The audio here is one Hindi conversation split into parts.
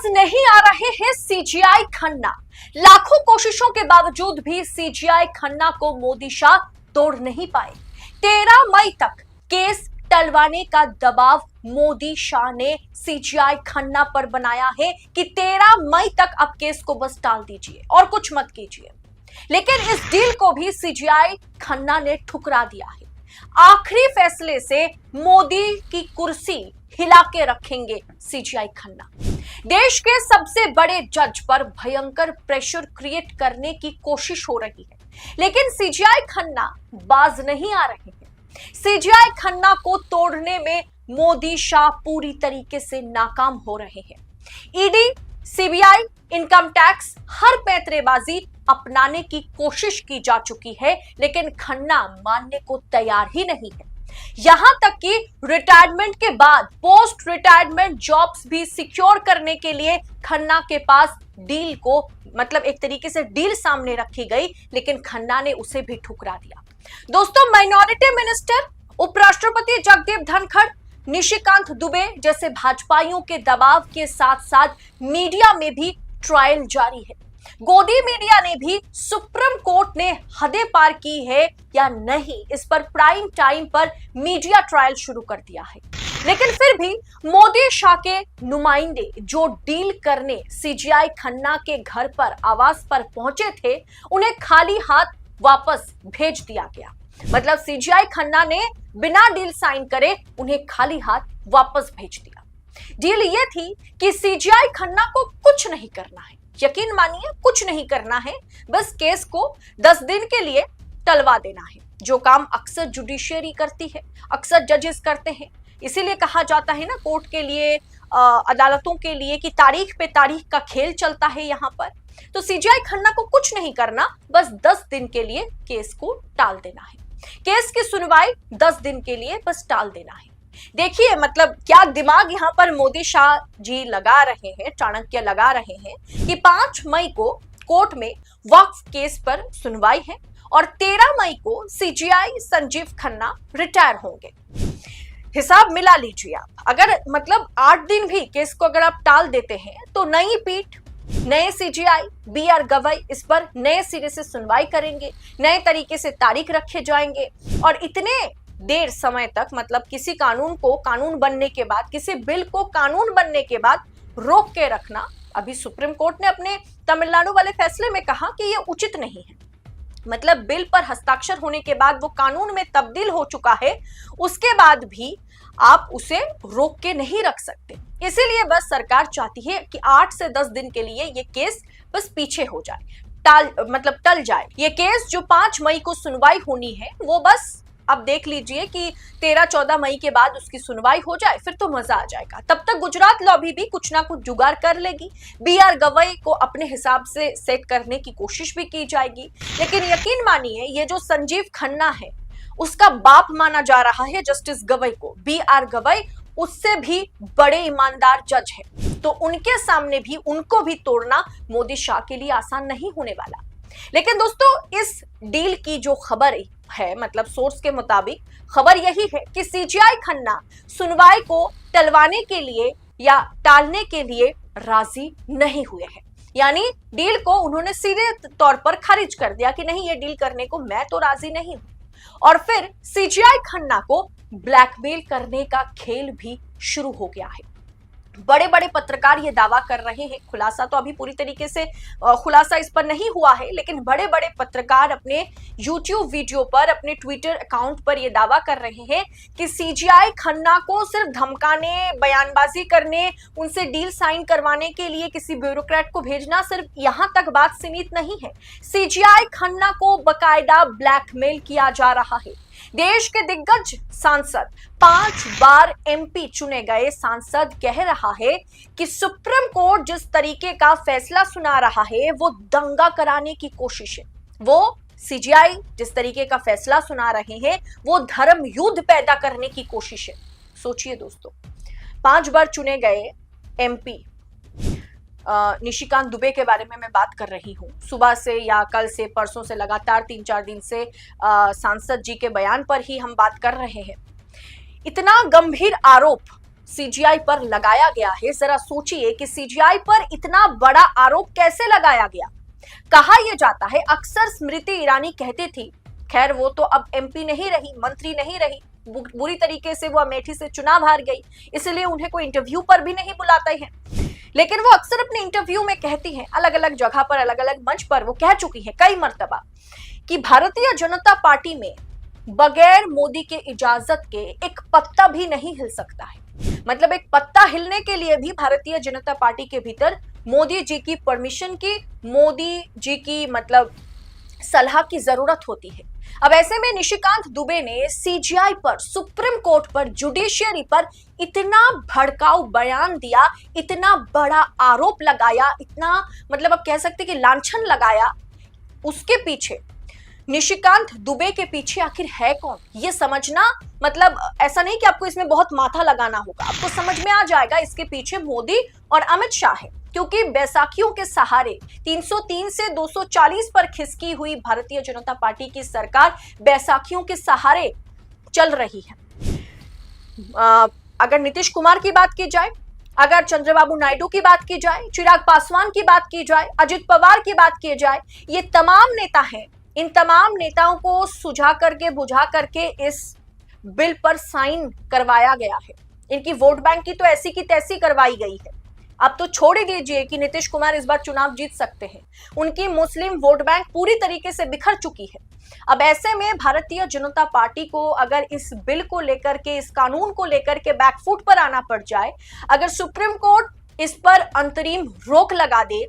नहीं आ रहे हैं सीजीआई खन्ना। लाखों कोशिशों के बावजूद भी सीजीआई खन्ना को मोदी शाह तोड़ नहीं पाए। 13 मई तक केस टलवाने का दबाव मोदी शाह ने सीजीआई खन्ना पर बनाया है कि 13 मई तक अब केस को बस टाल दीजिए और कुछ मत कीजिए। लेकिन इस डील को भी सीजीआई खन्ना ने ठुकरा दिया है। आखिरी फैसले से मोदी की कुर्सी हिला के रखेंगे सीजीआई खन्ना। देश के सबसे बड़े जज पर भयंकर प्रेशर क्रिएट करने की कोशिश हो रही है, लेकिन सीजीआई खन्ना बाज नहीं आ रहे हैं। सीजीआई खन्ना को तोड़ने में मोदी शाह पूरी तरीके से नाकाम हो रहे हैं। ईडी, सीबीआई, इनकम टैक्स हर पैंतरेबाजी अपनाने की कोशिश की जा चुकी है, लेकिन खन्ना मानने को तैयार ही नहीं है। यहां तक कि रिटायरमेंट के बाद पोस्ट रिटायरमेंट जॉब्स भी सिक्योर करने के लिए खन्ना के पास डील को एक तरीके से डील सामने रखी गई, लेकिन खन्ना ने उसे भी ठुकरा दिया। दोस्तों, माइनॉरिटी मिनिस्टर उपराष्ट्रपति जगदीप धनखड़, निशिकांत दुबे जैसे भाजपाइयों के दबाव के साथ साथ मीडिया में भी ट्रायल जारी है। गोदी मीडिया ने भी सुप्रीम कोर्ट ने हदें पार की है या नहीं, इस पर प्राइम टाइम पर मीडिया ट्रायल शुरू कर दिया है। लेकिन फिर भी मोदी शाह के नुमाइंदे जो डील करने सीजीआई खन्ना के घर पर आवास पर पहुंचे थे, उन्हें खाली हाथ वापस भेज दिया गया। सीजीआई खन्ना ने बिना डील साइन करे उन्हें खाली हाथ वापस भेज दिया। डील यह थी कि सीजीआई खन्ना को कुछ नहीं करना है, यकीन मानिए कुछ नहीं करना है, बस केस को 10 दिन के लिए टलवा देना है, जो काम अक्सर जुडिशियरी करती है, अक्सर जजेस करते हैं। इसीलिए कहा जाता है ना, कोर्ट के लिए, अदालतों के लिए कि तारीख पे तारीख का खेल चलता है यहाँ पर। तो सीजीआई खन्ना को कुछ नहीं करना, बस 10 दिन के लिए केस को टाल देना है। केस की सुनवाई 10 दिन के लिए बस टाल देना है। देखिए क्या दिमाग यहाँ पर मोदी शाह जी लगा रहे हैं, चाणक्य लगा रहे हैं कि 5 मई को कोर्ट में वक्फ केस पर सुनवाई है और 13 मई को सीजीआई संजीव खन्ना रिटायर होंगे। हिसाब मिला लीजिए आप, अगर 8 दिन भी केस को अगर आप टाल देते हैं तो नई पीठ, नए सीजीआई, बी.आर. गवई इस पर नए सिरे से सुनवाई करेंगे, नए तरीके से तारीख रखे जाएंगे। और इतने देर समय तक किसी कानून को कानून बनने के बाद, किसी बिल को कानून बनने के बाद रोक के रखना, अभी सुप्रीम कोर्ट ने अपने तमिलनाडु वाले फैसले में कहा कि यह उचित नहीं है। बिल पर हस्ताक्षर होने के बाद वो कानून में तब्दील हो चुका है, उसके बाद भी आप उसे रोक के नहीं रख सकते। इसीलिए बस सरकार चाहती है कि 8 से 10 दिन के लिए ये केस बस पीछे हो जाए, टल जाए। ये केस जो 5 मई को सुनवाई होनी है, वो बस अब देख लीजिए कि 13-14 मई के बाद उसकी सुनवाई हो जाए, फिर तो मजा आ जाएगा। तब तक गुजरात लॉबी भी कुछ ना कुछ जुगाड़ कर लेगी, बी.आर. गवई को अपने हिसाब से सेट करने की कोशिश भी की जाएगी। लेकिन यकीन मानिए, ये जो संजीव खन्ना है, उसका बाप माना जा रहा है जस्टिस गवई को। बी.आर. गवई उससे भी बड़े ईमानदार जज है, तो उनके सामने भी उनको भी तोड़ना मोदी शाह के लिए आसान नहीं होने वाला। लेकिन दोस्तों, इस डील की जो खबर है, सोर्स के मुताबिक खबर यही है कि सीजीआई खन्ना सुनवाई को टलवाने के लिए या टालने के लिए राजी नहीं हुए हैं। यानी डील को उन्होंने सीधे तौर पर खारिज कर दिया कि नहीं, ये डील करने को मैं तो राजी नहीं हूं। और फिर सीजीआई खन्ना को ब्लैकमेल करने का खेल भी शुरू हो गया है। बड़े बड़े पत्रकार ये दावा कर रहे हैं, खुलासा तो अभी पूरी तरीके से खुलासा इस पर नहीं हुआ है, लेकिन बड़े बड़े पत्रकार अपने YouTube वीडियो पर, अपने ट्विटर अकाउंट पर ये दावा कर रहे हैं कि सीजीआई खन्ना को सिर्फ धमकाने, बयानबाजी करने, उनसे डील साइन करवाने के लिए किसी ब्यूरोक्रेट को भेजना, सिर्फ यहां तक बात सीमित नहीं है। सीजीआई खन्ना को बकायदा ब्लैकमेल किया जा रहा है। देश के दिग्गज सांसद, 5 बार एमपी चुने गए सांसद कह रहा है कि सुप्रीम कोर्ट जिस तरीके का फैसला सुना रहा है, वो दंगा कराने की कोशिश है। वो सीजीआई जिस तरीके का फैसला सुना रहे हैं, वो धर्म युद्ध पैदा करने की कोशिश है। सोचिए दोस्तों, 5 बार चुने गए एमपी, निशिकांत दुबे के बारे में मैं बात कर रही हूँ। सुबह से या कल से, परसों से लगातार 3-4 दिन से सांसद जी के बयान पर ही हम बात कर रहे हैं। इतना गंभीर आरोप सीजीआई पर लगाया गया है, जरा सोचिए कि सीजीआई पर इतना बड़ा आरोप कैसे लगाया गया। कहा यह जाता है, अक्सर स्मृति ईरानी कहती थी, खैर वो तो अब एमपी नहीं रही, मंत्री नहीं रही, बुरी तरीके से वो अमेठी से चुनाव हार गई, इसलिए उन्हें कोई इंटरव्यू पर भी नहीं बुलाते हैं। लेकिन वो अक्सर अपने इंटरव्यू में कहती हैं, अलग अलग जगह पर, अलग अलग मंच पर वो कह चुकी है कई मर्तबा कि भारतीय जनता पार्टी में बगैर मोदी के इजाजत के एक पत्ता भी नहीं हिल सकता है। मतलब एक पत्ता हिलने के लिए भी भारतीय जनता पार्टी के भीतर मोदी जी की परमिशन की, मोदी जी की मतलब सलाह की जरूरत होती है। अब ऐसे में निशिकांत दुबे ने सीजीआई पर, सुप्रीम कोर्ट पर, जुडिशियरी पर इतना भड़काऊ बयान दिया, इतना बड़ा आरोप लगाया, इतना मतलब अब कह सकते कि लांछन लगाया। उसके पीछे, निशिकांत दुबे के पीछे आखिर है कौन, ये समझना मतलब ऐसा नहीं कि आपको इसमें बहुत माथा लगाना होगा, आपको समझ में आ जाएगा इसके पीछे मोदी और अमित शाह है। क्योंकि बैसाखियों के सहारे 303 से 240 पर खिसकी हुई भारतीय जनता पार्टी की सरकार बैसाखियों के सहारे चल रही है। अगर नीतीश कुमार की बात की जाए, अगर चंद्रबाबू नायडू की बात की जाए, चिराग पासवान की बात की जाए, अजित पवार की बात की जाए, ये तमाम नेता हैं। इन तमाम नेताओं को सुझा करके, बुझा करके इस बिल पर साइन करवाया गया है। इनकी वोट बैंक की तो ऐसी की तैसी करवाई गई है। अब तो छोड़ ही दीजिए कि नीतीश कुमार इस बार चुनाव जीत सकते हैं, उनकी मुस्लिम वोट बैंक पूरी तरीके से बिखर चुकी है। अब ऐसे में भारतीय जनता पार्टी को अगर इस बिल को लेकर के, इस कानून को लेकर के बैकफुट पर आना पड़ जाए, अगर सुप्रीम कोर्ट इस पर अंतरिम रोक लगा दे,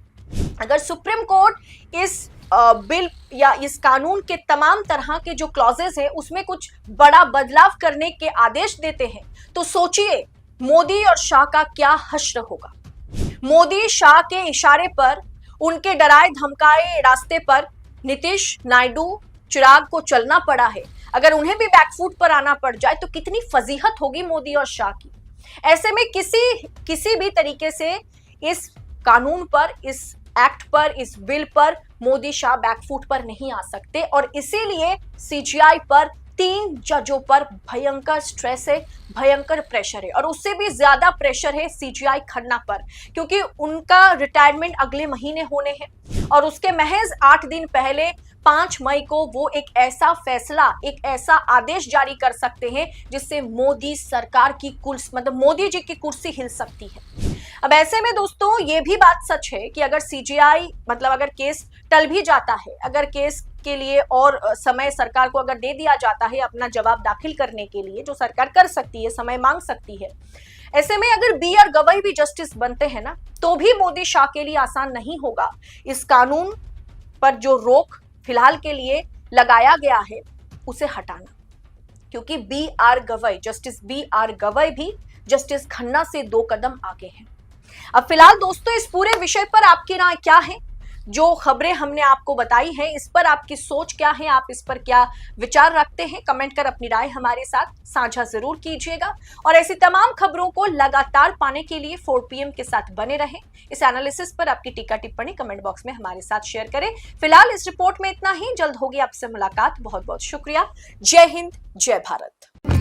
अगर सुप्रीम कोर्ट इस बिल या इस कानून के तमाम तरह के जो क्लॉजेस हैं उसमें कुछ बड़ा बदलाव करने के आदेश देते हैं, तो सोचिए मोदी और शाह का क्या हश्र होगा। मोदी शाह के इशारे पर, उनके डराए धमकाए रास्ते पर नीतीश, नायडू, चिराग को चलना पड़ा है। अगर उन्हें भी बैकफुट पर आना पड़ जाए तो कितनी फजीहत होगी मोदी और शाह की। ऐसे में किसी भी तरीके से इस कानून पर, इस एक्ट पर, इस बिल पर मोदी शाह बैकफुट पर नहीं आ सकते। और इसीलिए सीजीआई पर 3 जजों पर भयंकर स्ट्रेस है, भयंकर प्रेशर है। और उससे भी ज्यादा प्रेशर है सीजीआई खन्ना पर, क्योंकि उनका रिटायरमेंट अगले महीने होने हैं और उसके महज 8 दिन पहले 5 मई को वो एक ऐसा फैसला, एक ऐसा आदेश जारी कर सकते हैं जिससे मोदी सरकार की मतलब मोदी जी की कुर्सी हिल सकती है। अब ऐसे में दोस्तों ये भी बात सच है कि अगर सीजीआई मतलब अगर केस टल भी जाता है, अगर केस के लिए और समय सरकार को अगर दे दिया जाता है अपना जवाब दाखिल करने के लिए, जो सरकार कर सकती है, समय मांग सकती है, ऐसे में अगर बी आर गवई भी जस्टिस बनते हैं ना, तो भी मोदी शाह के लिए आसान नहीं होगा इस कानून पर जो रोक फिलहाल के लिए लगाया गया है उसे हटाना। क्योंकि B R Gavai, justice B R Gavai भी जस्टिस खन्ना से 2 कदम आगे हैं। अब फिलहाल दोस्तों इस पूरे विषय पर आपकी राय क्या है? जो खबरें हमने आपको बताई हैं इस पर आपकी सोच क्या है, आप इस पर क्या विचार रखते हैं? कमेंट कर अपनी राय हमारे साथ साझा जरूर कीजिएगा। और ऐसी तमाम खबरों को लगातार पाने के लिए 4 PM के साथ बने रहें। इस एनालिसिस पर आपकी टीका टिप्पणी कमेंट बॉक्स में हमारे साथ शेयर करें। फिलहाल इस रिपोर्ट में इतना ही, जल्द होगी आपसे मुलाकात। बहुत बहुत शुक्रिया। जय हिंद, जय भारत।